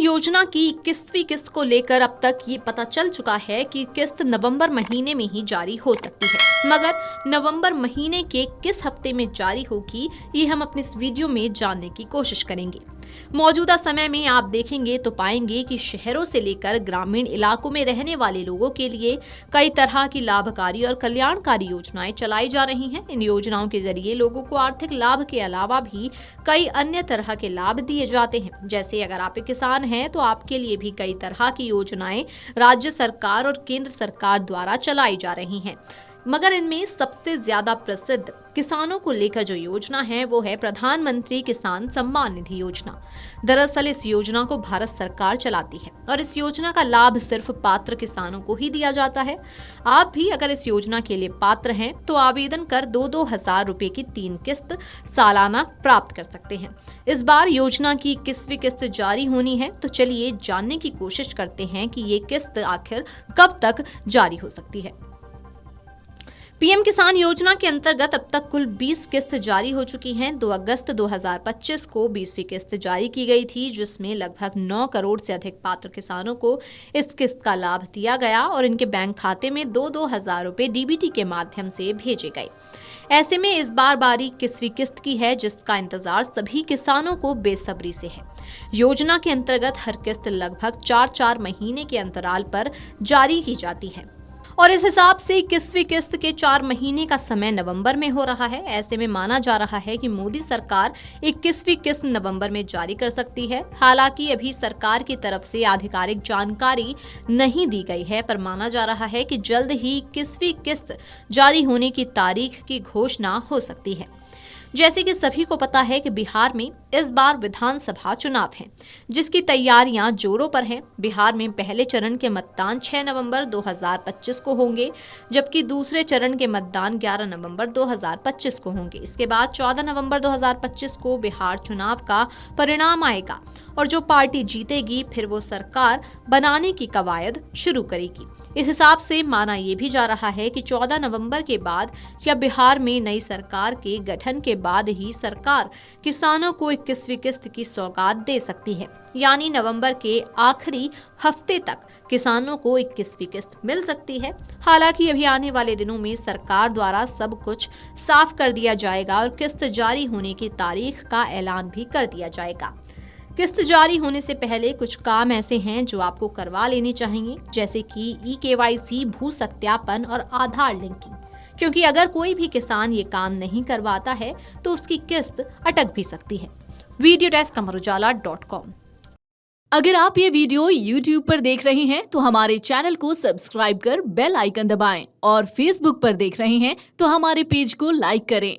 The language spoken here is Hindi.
योजना की 21वीं किस्त को लेकर अब तक ये पता चल चुका है कि किस्त नवंबर महीने में ही जारी हो सकती है, मगर नवंबर महीने के किस हफ्ते में जारी होगी ये हम अपने इस वीडियो में जानने की कोशिश करेंगे। मौजूदा समय में आप देखेंगे तो पाएंगे कि शहरों से लेकर ग्रामीण इलाकों में रहने वाले लोगों के लिए कई तरह की लाभकारी और कल्याणकारी योजनाएं चलाई जा रही हैं। इन योजनाओं के जरिए लोगों को आर्थिक लाभ के अलावा भी कई अन्य तरह के लाभ दिए जाते हैं। जैसे अगर आप एक किसान हैं तो आपके लिए भी कई तरह की योजनाएं राज्य सरकार और केंद्र सरकार द्वारा चलाई जा रही हैं। मगर इनमें सबसे ज्यादा प्रसिद्ध किसानों को लेकर जो योजना है वो है प्रधानमंत्री किसान सम्मान निधि योजना। दरअसल इस योजना को भारत सरकार चलाती है और इस योजना का लाभ सिर्फ पात्र किसानों को ही दिया जाता है। आप भी अगर इस योजना के लिए पात्र हैं तो आवेदन कर 2,000 रुपए की 3 किस्त सालाना प्राप्त कर सकते हैं। इस बार योजना की 21वीं किस्त जारी होनी है, तो चलिए जानने की कोशिश करते हैं कि ये किस्त आखिर कब तक जारी हो सकती है। पीएम किसान योजना के अंतर्गत अब तक कुल 20 किस्त जारी हो चुकी हैं। 2 अगस्त 2025 को 20वीं किस्त जारी की गई थी, जिसमें लगभग 9 करोड़ से अधिक पात्र किसानों को इस किस्त का लाभ दिया गया और इनके बैंक खाते में 2-2 हजार रुपए डीबीटी के माध्यम से भेजे गए। ऐसे में इस बार बारी 21वीं किस्त की है, जिसका इंतजार सभी किसानों को बेसब्री से है। योजना के अंतर्गत हर किस्त लगभग 4-4 महीने के अंतराल पर जारी की जाती है और इस हिसाब से 21वीं किस्त के 4 महीने का समय नवंबर में हो रहा है। ऐसे में माना जा रहा है कि मोदी सरकार 21वीं किस्त नवंबर में जारी कर सकती है। हालांकि अभी सरकार की तरफ से आधिकारिक जानकारी नहीं दी गई है, पर माना जा रहा है कि जल्द ही 21वीं किस्त जारी होने की तारीख की घोषणा हो सकती है। जैसे कि सभी को पता है कि बिहार में इस बार विधानसभा चुनाव हैं, जिसकी तैयारियां जोरों पर हैं। बिहार में पहले चरण के मतदान 6 नवंबर 2025 को होंगे, जबकि दूसरे चरण के मतदान 11 नवंबर 2025 को होंगे। इसके बाद 14 नवंबर 2025 को बिहार चुनाव का परिणाम आएगा और जो पार्टी जीतेगी फिर वो सरकार बनाने की कवायद शुरू करेगी। इस हिसाब से माना ये भी जा रहा है कि 14 नवंबर के बाद या बिहार में नई सरकार के गठन के बाद ही सरकार किसानों को 21वीं किस्त की सौगात दे सकती है। यानी नवंबर के आखिरी हफ्ते तक किसानों को 21वीं किस्त मिल सकती है। हालांकि अभी आने वाले दिनों में सरकार द्वारा सब कुछ साफ कर दिया जाएगा और किस्त जारी होने की तारीख का ऐलान भी कर दिया जाएगा। किस्त जारी होने से पहले कुछ काम ऐसे हैं जो आपको करवा लेने चाहिए, जैसे कि eKYC, भू सत्यापन और आधार लिंकिंग, क्योंकि अगर कोई भी किसान ये काम नहीं करवाता है तो उसकी किस्त अटक भी सकती है। Video desk amarujala.com। अगर आप ये वीडियो YouTube पर देख रहे हैं तो हमारे चैनल को सब्सक्राइब कर बेल आइकन दबाएं और Facebook पर देख रहे हैं तो हमारे पेज को लाइक करें।